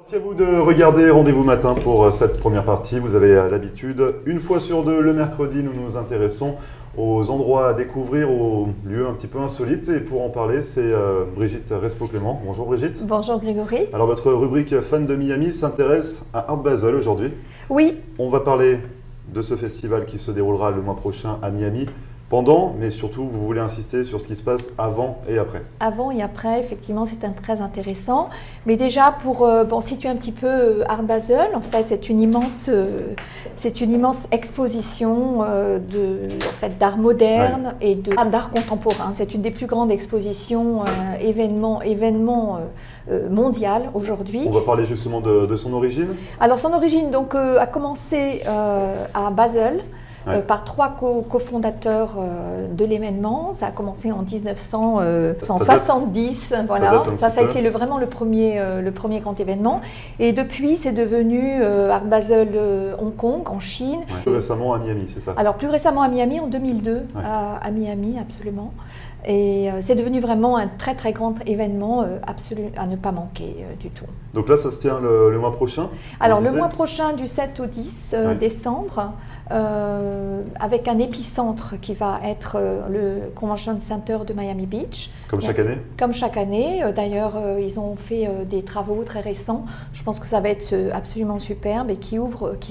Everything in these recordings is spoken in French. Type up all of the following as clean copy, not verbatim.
Merci à vous de regarder Rendez-vous Matin pour cette première partie. Vous avez l'habitude, une fois sur deux, le mercredi, nous nous intéressons aux endroits à découvrir, aux lieux un petit peu insolites. Et pour en parler, c'est Brigitte Respo-Clément. Bonjour Brigitte. Bonjour Grégory. Alors votre rubrique Fan de Miami s'intéresse à Art Basel aujourd'hui. Oui. On va parler de ce festival qui se déroulera le mois prochain à Miami. Pendant, mais surtout, vous voulez insister sur ce qui se passe avant et après. Avant et après, effectivement, c'est très intéressant. Mais déjà, pour situer un petit peu Art Basel, en fait, c'est une immense exposition d'art moderne et d'art contemporain. C'est une des plus grandes expositions, événements mondiales aujourd'hui. On va parler justement de son origine. Alors, son origine donc, a commencé à Basel. Par trois cofondateurs de l'événement. Ça a commencé en 1970. Ça a été vraiment le premier grand événement. Et depuis, c'est devenu Art Basel Hong Kong, en Chine. Ouais. Plus récemment à Miami, c'est ça? Alors, plus récemment à Miami, en 2002, à Miami, absolument. Et c'est devenu vraiment un très très grand événement absolu à ne pas manquer du tout. Donc là, ça se tient le mois prochain? Alors le mois prochain, du 7 au 10 décembre, avec un épicentre qui va être le Convention Center de Miami Beach. Comme chaque année? Comme chaque année. D'ailleurs, ils ont fait des travaux très récents. Je pense que ça va être absolument superbe et qui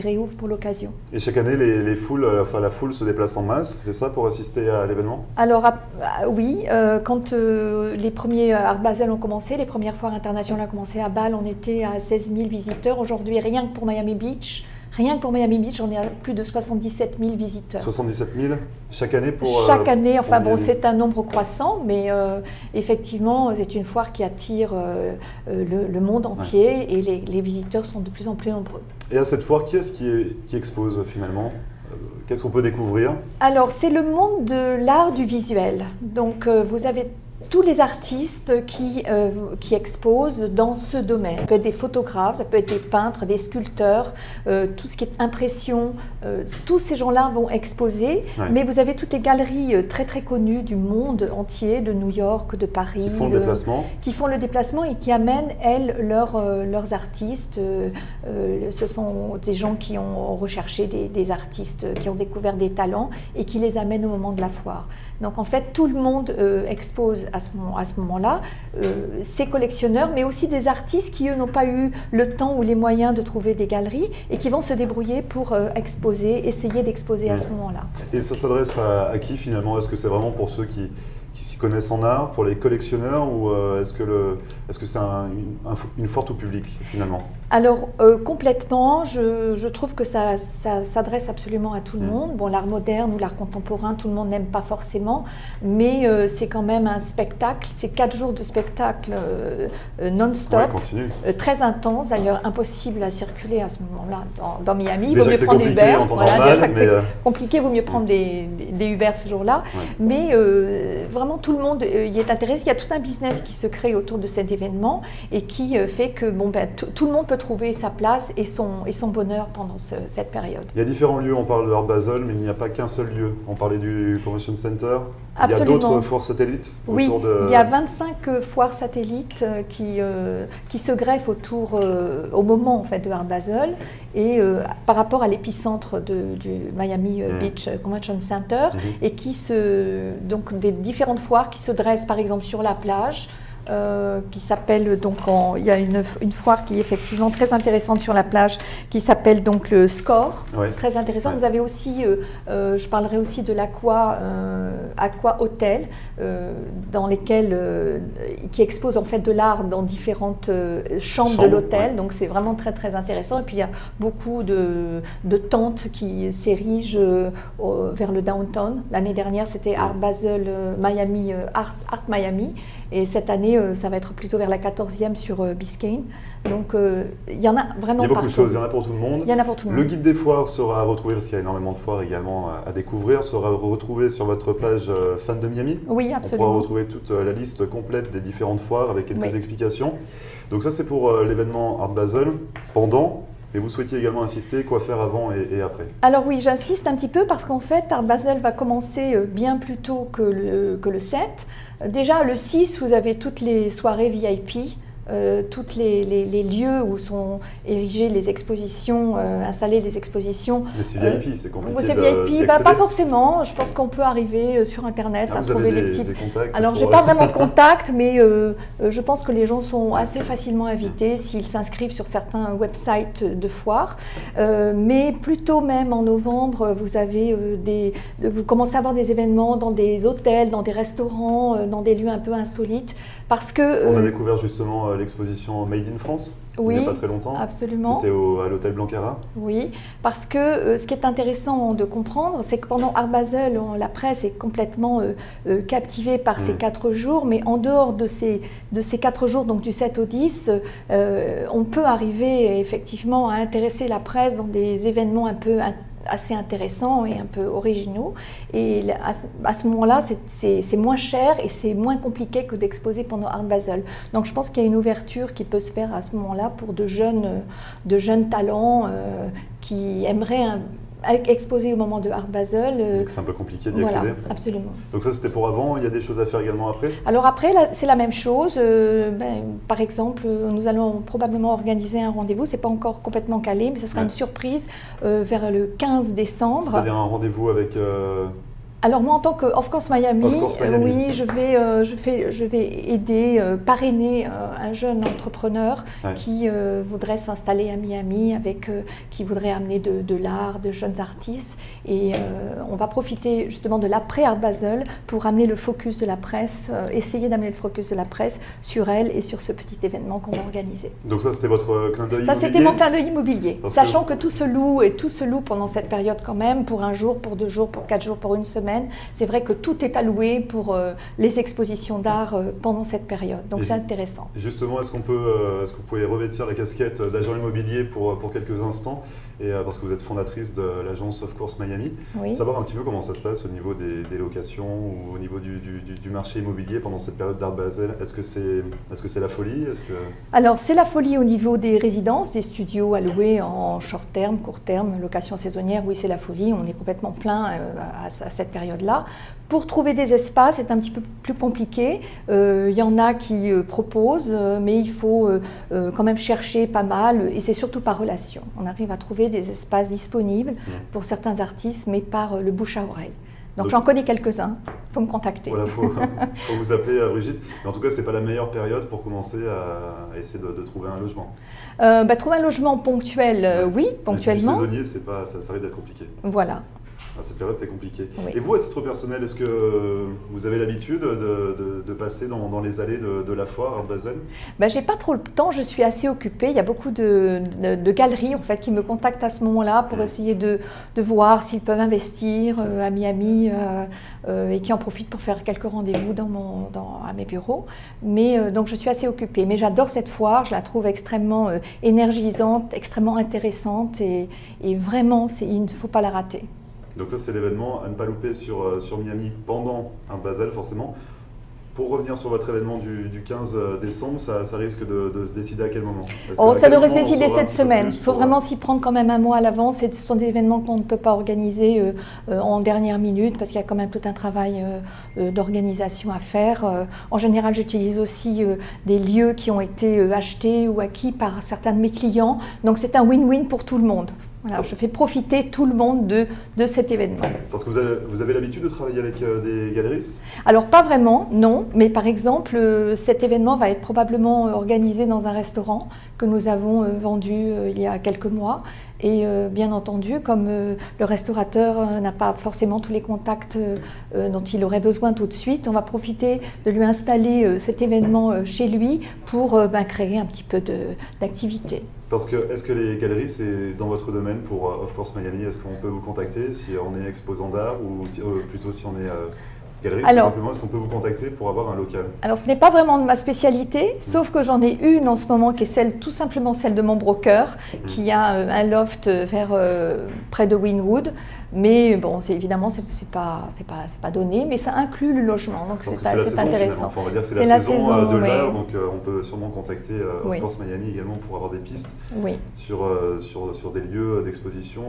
réouvre pour l'occasion. Et chaque année, la foule se déplace en masse, c'est ça, pour assister à l'événement? Alors oui, quand les premiers Art Basel ont commencé, les premières foires internationales ont commencé à Bâle, on était à 16 000 visiteurs. Aujourd'hui, rien que pour Miami Beach, on est à plus de 77 000 visiteurs. 77 000 chaque année pour chaque année, enfin pour bon, c'est un nombre croissant, mais effectivement, c'est une foire qui attire le monde entier et les visiteurs sont de plus en plus nombreux. Et à cette foire, qui est-ce qui expose finalement? Qu'est-ce qu'on peut découvrir? Alors, c'est le monde de l'art du visuel. Donc, vous avez tous les artistes qui exposent dans ce domaine. Ça peut être des photographes, ça peut être des peintres, des sculpteurs, tout ce qui est impression, tous ces gens-là vont exposer, mais vous avez toutes les galeries très très connues du monde entier, de New York, de Paris. Qui font le déplacement. Qui font le déplacement et qui amènent, leurs artistes. Ce sont des gens qui ont recherché des artistes, qui ont découvert des talents et qui les amènent au moment de la foire. Donc en fait, tout le monde expose à ce moment-là, ces collectionneurs, mais aussi des artistes qui, eux, n'ont pas eu le temps ou les moyens de trouver des galeries et qui vont se débrouiller pour essayer d'exposer à ce moment-là. Et ça s'adresse à qui finalement? Est-ce que c'est vraiment pour ceux qui s'y connaissent en art, pour les collectionneurs, ou est-ce que c'est une foire tout public finalement? Alors complètement, je trouve que ça s'adresse absolument à tout le monde. Bon, l'art moderne ou l'art contemporain, tout le monde n'aime pas forcément, mais c'est quand même un spectacle, c'est 4 jours de spectacle non-stop, très intense, d'ailleurs impossible à circuler à ce moment-là dans Miami. Il vaut mieux prendre des Uber, compliqué, il vaut mieux prendre des Uber ce jour-là, mais vraiment tout le monde y est intéressé. Il y a tout un business qui se crée autour de cet événement et qui fait que tout le monde peut trouver sa place et son bonheur pendant cette période. Il y a différents lieux, on parle de Art Basel, mais il n'y a pas qu'un seul lieu. On parlait du Convention Center. Absolument. Il y a d'autres foires satellites autour de... Oui, il y a 25 foires satellites qui se greffent au moment en fait, de Art Basel et par rapport à l'épicentre du Miami Beach Convention Center et donc des différentes foires qui se dressent par exemple sur la plage. Qui s'appelle donc il y a une foire qui est effectivement très intéressante sur la plage qui s'appelle donc le Score, très intéressant. Vous avez aussi, je parlerai aussi de l'Aqua Hotel dans lesquels qui expose en fait de l'art dans différentes chambres de l'hôtel, donc c'est vraiment très très intéressant. Et puis il y a beaucoup de tentes qui s'érigent vers le downtown. L'année dernière c'était Art Basel Miami, Art Miami, et cette année ça va être plutôt vers la 14e sur Biscayne. Donc il y en a vraiment partout. Il y a beaucoup de choses, il y en a pour tout le monde. Il y en a pour tout le monde. Le guide des foires sera retrouvé, parce qu'il y a énormément de foires également à découvrir, sera retrouvé sur votre page Fan de Miami. Oui, absolument. On pourra retrouver toute la liste complète des différentes foires avec quelques explications. Donc ça c'est pour l'événement Art Basel. Mais vous souhaitiez également insister, quoi faire avant et après? Alors oui, j'insiste un petit peu parce qu'en fait, Art Basel va commencer bien plus tôt que le 7. Déjà, le 6, vous avez toutes les soirées VIP tous les lieux où sont érigées les expositions, installées les expositions. Mais c'est VIP, c'est compliqué. C'est VIP, pas forcément. Je pense qu'on peut arriver sur Internet à trouver des petites. Des contacts. Alors, j'ai pas vraiment de contact, mais je pense que les gens sont assez facilement invités s'ils s'inscrivent sur certains websites de foires. Mais plutôt même en novembre, vous commencez à avoir des événements dans des hôtels, dans des restaurants, dans des lieux un peu insolites. Parce que, on a découvert justement l'exposition Made in France, il n'y a pas très longtemps. Absolument. C'était à l'hôtel Blanquera. Oui, parce que ce qui est intéressant de comprendre, c'est que pendant Art Basel, la presse est complètement captivée par ces 4 jours, mais en dehors de ces 4 jours, donc du 7 au 10, on peut arriver effectivement à intéresser la presse dans des événements un peu assez intéressants et un peu originaux. Et à ce moment-là, c'est moins cher et c'est moins compliqué que d'exposer pendant Art Basel. Donc je pense qu'il y a une ouverture qui peut se faire à ce moment-là pour de jeunes talents qui aimeraient exposer au moment de Art Basel. C'est un peu compliqué d'y accéder. Voilà, absolument. Donc ça, c'était pour avant. Il y a des choses à faire également après? Alors après, c'est la même chose. Par exemple, nous allons probablement organiser un rendez-vous. C'est pas encore complètement calé, mais ce sera une surprise vers le 15 décembre. C'est-à-dire un rendez-vous avec... Alors moi, en tant que Of Course Miami, oui, je vais aider, parrainer un jeune entrepreneur qui voudrait s'installer à Miami, qui voudrait amener de l'art, de jeunes artistes. Et on va profiter justement de l'après Art Basel pour amener le focus de la presse, essayer d'amener le focus de la presse sur elle et sur ce petit événement qu'on va organiser. Donc ça, c'était votre clin d'œil immobilier? Ça, c'était mon clin d'œil immobilier. Sachant que tout se loue pendant cette période quand même, pour un jour, pour 2 jours, pour 4 jours, pour une semaine. C'est vrai que tout est alloué pour les expositions d'art pendant cette période. Donc c'est intéressant. Justement, est-ce que vous pouvez revêtir la casquette d'agent immobilier pour quelques instants, parce que vous êtes fondatrice de l'agence Of Course Miami, savoir un petit peu comment ça se passe au niveau des locations ou au niveau du marché immobilier pendant cette période d'Art Basel. Est-ce que c'est la folie? Alors c'est la folie au niveau des résidences, des studios à louer en short terme, court terme, location saisonnière. Oui, c'est la folie. On est complètement plein à cette période-là. Pour trouver des espaces, c'est un petit peu plus compliqué. Il y en a qui proposent, mais il faut quand même chercher pas mal, et c'est surtout par relation. On arrive à trouver des espaces disponibles pour certains artistes, mais par le bouche à oreille. Donc j'en connais quelques-uns, il faut me contacter. Voilà, faut vous appeler, Brigitte. Mais en tout cas, ce n'est pas la meilleure période pour commencer à essayer de trouver un logement. Trouver un logement ponctuel, oui, ponctuellement. Le saisonnier, ça risque d'être compliqué. Voilà. À cette période, c'est compliqué. Oui. Et vous, à titre personnel, est-ce que vous avez l'habitude de passer dans les allées de la foire Art Basel? J'ai pas trop le temps, je suis assez occupée. Il y a beaucoup de galeries en fait, qui me contactent à ce moment-là pour essayer de voir s'ils peuvent investir à Miami et qui en profitent pour faire quelques rendez-vous à mes bureaux. Mais donc je suis assez occupée. Mais j'adore cette foire, je la trouve extrêmement énergisante, extrêmement intéressante et vraiment, il ne faut pas la rater. Donc ça, c'est l'événement à ne pas louper sur Miami pendant Art Basel, forcément. Pour revenir sur votre événement du 15 décembre, ça risque de se décider à quel moment? Ça devrait se décider cette semaine. Il faut vraiment s'y prendre quand même un mois à l'avance. Ce sont des événements qu'on ne peut pas organiser en dernière minute parce qu'il y a quand même tout un travail d'organisation à faire. En général, j'utilise aussi des lieux qui ont été achetés ou acquis par certains de mes clients. Donc c'est un win-win pour tout le monde. Voilà, je fais profiter tout le monde de cet événement. Parce que vous avez l'habitude de travailler avec des galeristes? Alors pas vraiment, non. Mais par exemple, cet événement va être probablement organisé dans un restaurant que nous avons vendu il y a quelques mois. Et bien entendu, comme le restaurateur n'a pas forcément tous les contacts dont il aurait besoin tout de suite, on va profiter de lui installer cet événement chez lui pour créer un petit peu d'activité. Parce que, est-ce que les galeries, c'est dans votre domaine pour Of Course Miami? Est-ce qu'on peut vous contacter si on est exposant d'art ou plutôt si on est galeriste, tout simplement? Est-ce qu'on peut vous contacter pour avoir un local? Alors, ce n'est pas vraiment de ma spécialité, sauf que j'en ai une en ce moment qui est tout simplement celle de mon broker, qui a un loft près de Wynwood. Mais bon, évidemment, c'est pas donné, mais ça inclut le logement, donc c'est intéressant. Enfin, on va dire que c'est la saison de l'art, donc on peut sûrement contacter Of Course Miami également pour avoir des pistes sur des lieux d'exposition.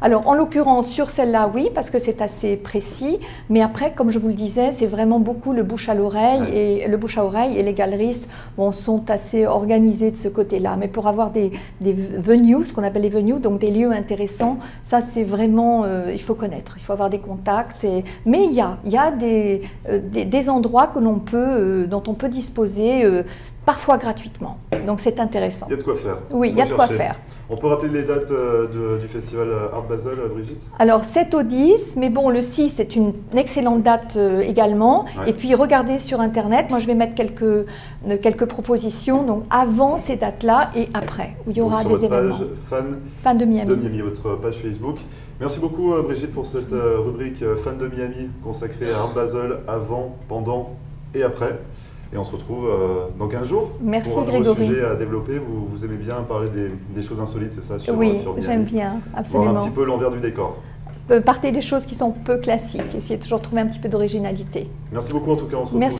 Alors, en l'occurrence, sur celle-là, oui, parce que c'est assez précis. Mais après, comme je vous le disais, c'est vraiment beaucoup le bouche à l'oreille. Et le bouche à oreille et les galeristes sont assez organisés de ce côté-là. Mais pour avoir des venues, ce qu'on appelle les venues, donc des lieux intéressants, ça, c'est vraiment, il faut connaître. Il faut avoir des contacts. Mais il y a des endroits que dont on peut disposer parfois gratuitement. Donc, c'est intéressant. Il y a de quoi faire. Oui, il y a de quoi faire. On peut rappeler les dates du festival Art Basel, Brigitte? Alors 7 au 10, mais bon, le 6 est une excellente date également. Ouais. Et puis regardez sur Internet, moi je vais mettre quelques propositions, donc avant ces dates-là et après, où il y aura des événements. Sur votre page Fan de Miami, votre page Facebook. Merci beaucoup Brigitte pour cette rubrique Fan de Miami consacrée à Art Basel avant, pendant et après. Et on se retrouve dans 15 jours. Merci pour un Grégory. nouveau sujet à développer. Vous aimez bien parler des choses insolites, c'est ça, sur Oui, sur j'aime bien, absolument. Voir un petit peu l'envers du décor. Partez des choses qui sont peu classiques, essayez toujours de trouver un petit peu d'originalité. Merci beaucoup en tout cas, on se retrouve.